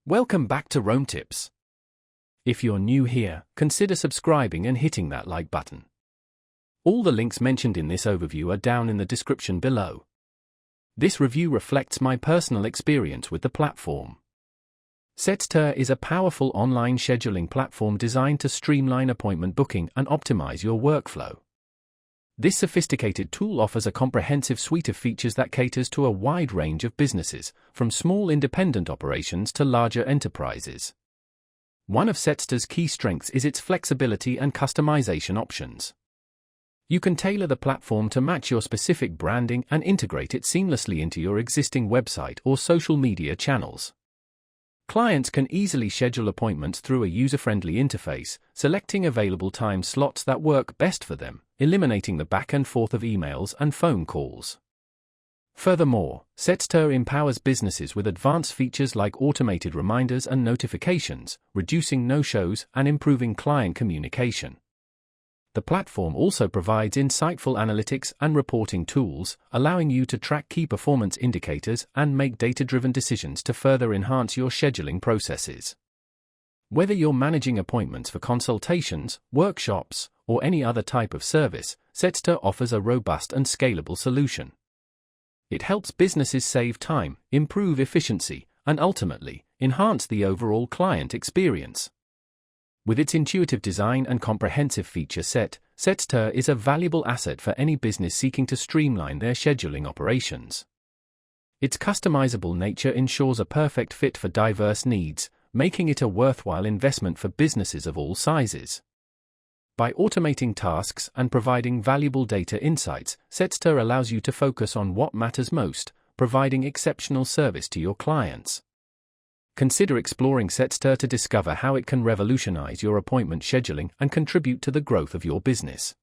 Welcome back to Rome Tips. If you're new here, consider subscribing and hitting that like button. All the links mentioned in this overview are down in the description below. This review reflects my personal experience with the platform. Setster is a powerful online scheduling platform designed to streamline appointment booking and optimize your workflow. This sophisticated tool offers a comprehensive suite of features that caters to a wide range of businesses, from small independent operations to larger enterprises. One of Setster's key strengths is its flexibility and customization options. You can tailor the platform to match your specific branding and integrate it seamlessly into your existing website or social media channels. Clients can easily schedule appointments through a user-friendly interface, selecting available time slots that work best for them, eliminating the back and forth of emails and phone calls. Furthermore, Setster empowers businesses with advanced features like automated reminders and notifications, reducing no-shows and improving client communication. The platform also provides insightful analytics and reporting tools, allowing you to track key performance indicators and make data-driven decisions to further enhance your scheduling processes. Whether you're managing appointments for consultations, workshops, or any other type of service, Setster offers a robust and scalable solution. It helps businesses save time, improve efficiency, and ultimately, enhance the overall client experience. With its intuitive design and comprehensive feature set, Setster is a valuable asset for any business seeking to streamline their scheduling operations. Its customizable nature ensures a perfect fit for diverse needs, making it a worthwhile investment for businesses of all sizes. By automating tasks and providing valuable data insights, Setster allows you to focus on what matters most, providing exceptional service to your clients. Consider exploring Setster to discover how it can revolutionize your appointment scheduling and contribute to the growth of your business.